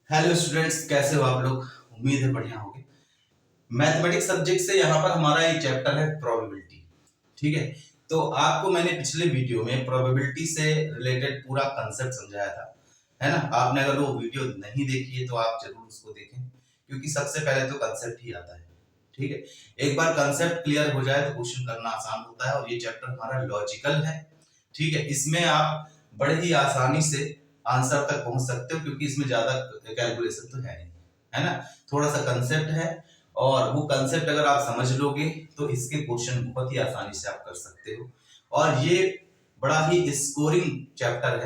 Hello students, कैसे हो आप लोग। उम्मीद है बढ़िया होंगे। मैथमेटिक्स सब्जेक्ट से यहाँ पर हमारा एक चैप्टर है प्रोबेबिलिटी। ठीक है, तो आपको मैंने पिछले वीडियो में प्रोबेबिलिटी से रिलेटेड पूरा कंसेप्ट समझाया था, है ना। आपने अगर वो वीडियो नहीं देखी है तो आप जरूर उसको देखें, क्योंकि सबसे पहले तो कंसेप्ट ही आता है। ठीक है, एक बार कंसेप्ट क्लियर हो जाए तो क्वेश्चन करना आसान होता है। और ये चैप्टर हमारा लॉजिकल है। ठीक है, इसमें आप बड़े ही आसानी से आंसर तक पहुंच सकते हो, क्योंकि इसमें ज्यादा कैलकुलेशन तो है नहीं, है ना। थोड़ा सा कंसेप्ट है, और वो कंसेप्ट अगर आप समझ लोगे तो इसके क्वेश्चन बहुत ही आसानी से आप कर सकते हो। और ये बड़ा ही स्कोरिंग चैप्टर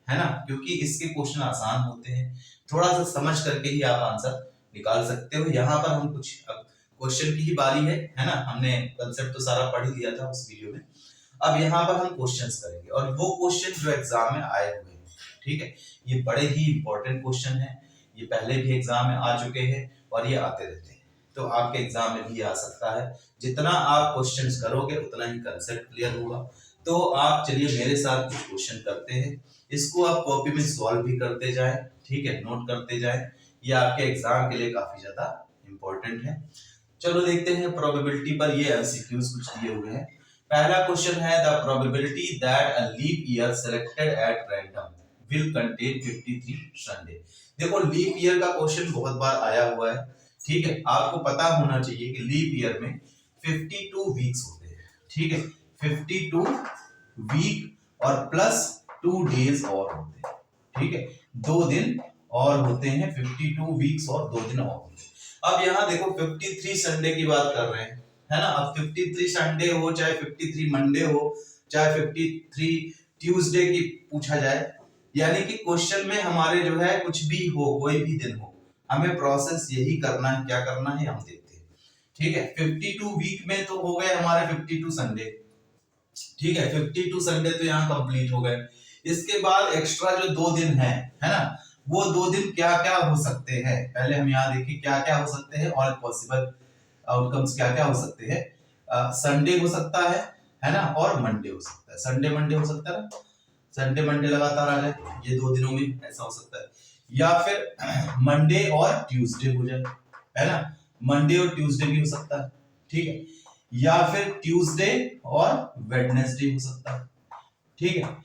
है ना, क्योंकि इसके क्वेश्चन आसान होते हैं। थोड़ा सा समझ करके ही आप आंसर निकाल सकते हो। यहाँ पर हम कुछ क्वेश्चन की ही बारी है ना। हमने कंसेप्ट तो सारा पढ़ ही लिया था उस वीडियो में। अब यहाँ पर हम क्वेश्चंस करेंगे, और वो क्वेश्चन जो एग्जाम में आए हुए हैं, ठीक है, ये बड़े ही इंपॉर्टेंट क्वेश्चन है। ये पहले भी एग्जाम में आ चुके हैं और ये आते रहते हैं, तो आपके एग्जाम में भी आ सकता है। जितना आप क्वेश्चंस करोगे उतना ही कंसेप्ट क्लियर होगा। तो आप चलिए मेरे साथ कुछ क्वेश्चन करते हैं। इसको आप कॉपी में सॉल्व भी करते जाएं, ठीक है, नोट करते जाएं। ये आपके एग्जाम के लिए काफी ज्यादा इंपॉर्टेंट है। चलो देखते हैं प्रोबेबिलिटी पर। ये एमसीक्यूज कुछ दिए हुए हैं। पहला क्वेश्चन है, the probability that a leap year selected at random will contain 53 Sunday. देखो, लीप ईयर का क्वेश्चन बहुत बार आया हुआ है। ठीक है, आपको पता होना चाहिए कि लीप ईयर में 52 वीक्स होते हैं। ठीक है, 52 वीक और प्लस 2 डेज और होते हैं। ठीक है, 2 दिन और होते हैं। 52 वीक्स और 2 दिन और होते हैं। अब यहाँ देखो 53 संडे की बात कर रहे हैं, है ना। अब 53 संडे हो, चाहे 53 मंडे हो, चाहे 53 ट्यूसडे की पूछा जाए, यानी कि क्वेश्चन में हमारे जो है कुछ भी हो, कोई भी दिन हो, हमें प्रोसेस यही करना है। क्या करना है हम देखते हैं। ठीक है, 52 वीक में तो हो गए हमारे 52 संडे। ठीक है, 52 संडे तो यहाँ कंप्लीट हो गए। इसके बाद एक्स्ट्रा जो 2 दिन है ना, वो 2 दिन क्या क्या हो सकते हैं। पहले हम यहाँ देखिए क्या क्या हो सकते हैं और पॉसिबल आउटकम्स क्या क्या हो सकते हैं। संडे हो सकता है ना, और मंडे हो सकता है। संडे मंडे हो सकता है ना, संडे मंडे लगातार आ जाए, ये 2 दिनों में ऐसा हो सकता है। या फिर मंडे और ट्यूसडे हो जाए, है ना। मंडे और ट्यूसडे भी हो सकता है। ठीक है, या फिर ट्यूसडे और वेडनेसडे हो सकता है। ठीक है,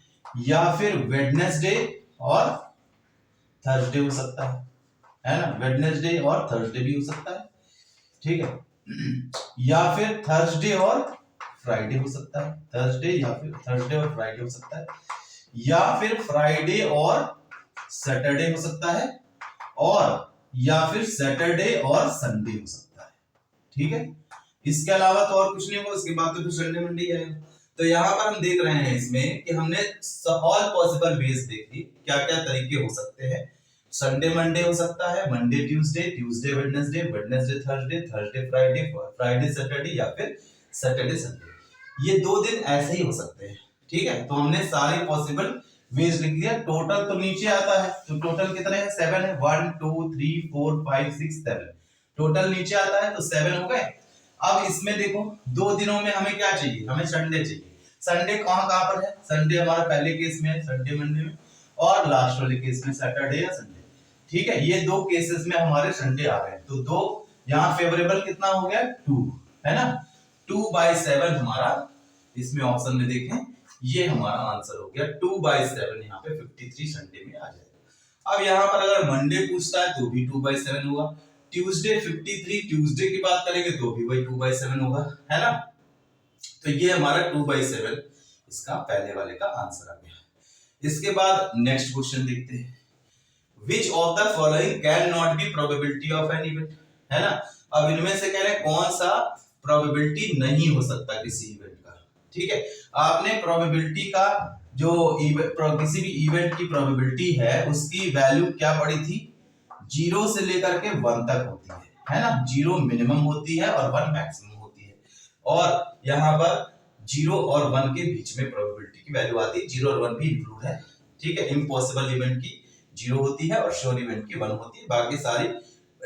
या फिर वेडनेसडे और थर्सडे हो सकता है ना। वेडनेसडे और थर्सडे भी हो सकता है। ठीक है, या फिर थर्सडे और फ्राइडे हो सकता है। थर्सडे या फिर थर्सडे और फ्राइडे हो सकता है। या फिर फ्राइडे और सैटरडे हो सकता है, और या फिर सैटरडे और संडे हो सकता है। ठीक है, इसके अलावा तो और कुछ नहीं होगा। उसके बाद तो फिर संडे मंडे ही आएगा। तो यहाँ पर हम देख रहे हैं इसमें कि हमने ऑल पॉसिबल वेज देखी, क्या क्या तरीके हो सकते हैं। संडे मंडे हो सकता है, Monday Tuesday, Tuesday Wednesday, Wednesday Thursday, Thursday Friday, Friday Saturday, या फिर सैटरडे संडे। ये 2 दिन ऐसे ही हो सकते हैं। ठीक है, तो हमने सारे पॉसिबल वेज लिख दिया। टोटल तो नीचे आता है, तो टोटल कितने हैं? 7 है। 1 2 3 4 5 6 7 टोटल नीचे आता है, तो 7 हो गए। अब इसमें देखो 2 दिनों में हमें क्या चाहिए? हमें संडे चाहिए। संडे कहां कहां पर है? संडे हमारा पहले केस में है, संडे मंडे में, और लास्ट वाले केस में सैटरडे या संडे। ठीक है, ये 2 केसेस में हमारे संडे आ गए, तो 2 यहाँ फेवरेबल कितना हो गया? 2, है ना। 2/7 हमारा इसमें ऑप्शन में देखें, ये हमारा आंसर हो गया। 2/7 यहाँ पे 53 संडे में आ जाएगा। अब यहाँ पर अगर मंडे पूछता है तो भी 2/7 होगा। ट्यूसडे 53 ट्यूसडे की बात करेंगे तो भी वही 2/7 होगा, है ना। तो ये हमारा 2/7 इसका पहले वाले का आंसर आ गया। इसके बाद नेक्स्ट क्वेश्चन देखते हैं। Which of the following cannot be probability of an event, है ना। अब इनमें से कह रहे हैं कौन सा प्रोबेबिलिटी नहीं हो सकता किसी इवेंट का। ठीक है, आपने प्रोबेबिलिटी का जो किसी भी इवेंट की प्रोबेबिलिटी है उसकी वैल्यू क्या पड़ी थी? 0 से लेकर के 1 तक होती है ना। 0 मिनिमम होती है और 1 मैक्सिमम होती है। और यहाँ पर 0 और 1 के बीच में प्रोबेबिलिटी की वैल्यू आती है। 0 और 1 भी इंक्लूड है। ठीक है, इम्पॉसिबल इवेंट की 0 होती है और श्योर इवेंट की 1 होती है। बाकी सारी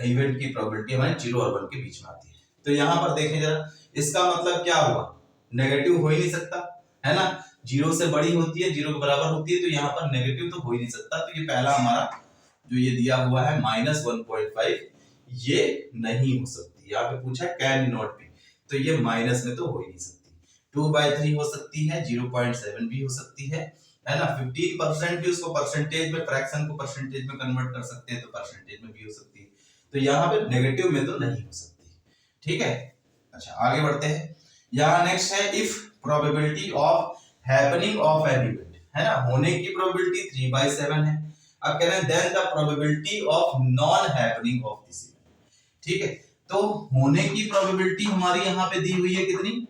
इवेंट की प्रोबेबिलिटी हमारे 0 और 1 के बीच में आती है। तो यहाँ पर देखें जरा, इसका मतलब क्या हुआ? नेगेटिव हो ही नहीं सकता, है ना। 0 से बड़ी होती है, 0 के बराबर होती है, तो यहाँ पर नेगेटिव तो हो ही नहीं सकता। तो ये पहला हमारा जो ये दिया हुआ है -1.5, ये नहीं हो सकती। यहाँ पे पूछा कैन नॉट बी, तो ये माइनस में तो हो ही नहीं सकती। 2/3 हो सकती है, 0.7 भी हो सकती है ना। 15% भी उसको परसेंटेज में, फ्रैक्शन को परसेंटेज में कन्वर्ट कर सकते हैं, तो परसेंटेज में भी हो सकती है। तो यहाँ पे नेगेटिव में तो नहीं हो सकती। ठीक है, अच्छा आगे बढ़ते हैं। यहाँ नेक्स्ट है if probability of happening of an event, है ना, होने की प्रोबेबिलिटी 3/7 है। अब कह रहे हैं then the probability of non happening of this event. ठीक है, तो होने की प्रोबेबिलिटी हमारी यहाँ पे दी हुई है कितनी,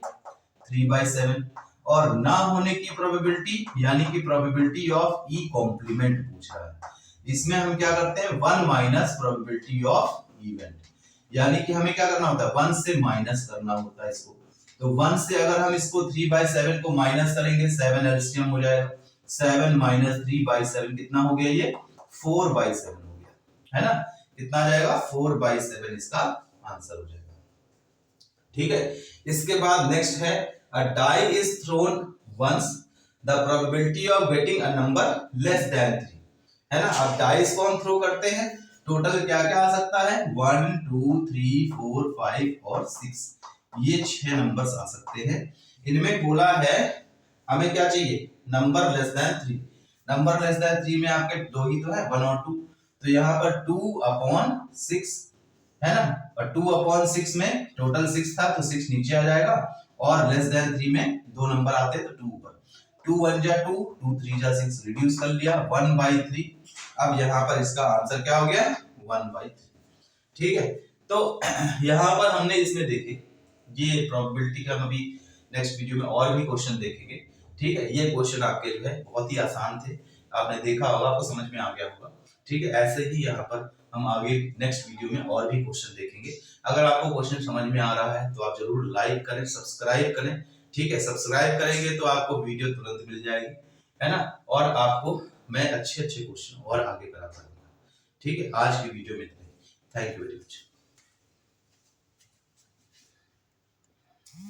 3/7, और ना होने की प्रोबेबिलिटी यानी कि प्रोबेबिलिटी ऑफ ई कॉम्प्लीमेंट पूछ रहा है। इसमें हम क्या करते हैं, 1 माइनस प्रोबेबिलिटी ऑफ इवेंट, यानी कि हमें क्या करना होता है, 1 से माइनस करना होता है इसको। तो 1 से अगर हम इसको 3/7 को माइनस करेंगे, 7 एलसीएम हो जाएगा, 7 माइनस 3/7 कितना हो गया, ये 4/7 हो गया, है ना। कितना आ जाएगा, 4/7 इसका आंसर हो जाएगा। ठीक है, इसके बाद नेक्स्ट है a die is thrown once, the probability of getting a number less than 3, है ना। अब डाइस को हम थ्रो करते हैं, टोटल क्या क्या आ सकता है, 1 2 3 4 5 और 6, ये 6 नंबर्स आ सकते हैं। इनमें बोला है हमें क्या चाहिए, number less than 3। Number less than 3 में आपके दो ही तो है, 1 और 2, तो यहाँ पर 2/6 है ना, और 2/6 में टोटल 6 था तो 6 नीचे आ जाएगा, और लेस देन 3 में दो नंबर आते हैं तो 2 ऊपर, 2 1 जा 2, 2 3 जा 6, रिड्यूस कर लिया 1/3। अब यहाँ पर इसका आंसर क्या हो गया, 1/3। ठीक है, तो यहाँ पर हमने इसमें देखे ये प्रोबेबिलिटी का, हम अभी नेक्स्ट वीडियो में और भी क्वेश्चन देखेंगे। ठीक है, ये क्वेश्चन आपके जो है बहुत ही आसान थे, आपने देखा होगा, आपको समझ में आ गया होगा। ठीक है, ऐसे ही यहाँ पर हम आगे नेक्स्ट वीडियो में और भी क्वेश्चन देखेंगे। अगर आपको क्वेश्चन समझ में आ रहा है तो आप जरूर लाइक करें, सब्सक्राइब करें। ठीक है, सब्सक्राइब करेंगे तो आपको वीडियो तुरंत मिल जाएगी, है ना, और आपको मैं अच्छे अच्छे क्वेश्चन और आगे कराता रहूंगा। ठीक है, आज की वीडियो में इतना ही। Thank you very much.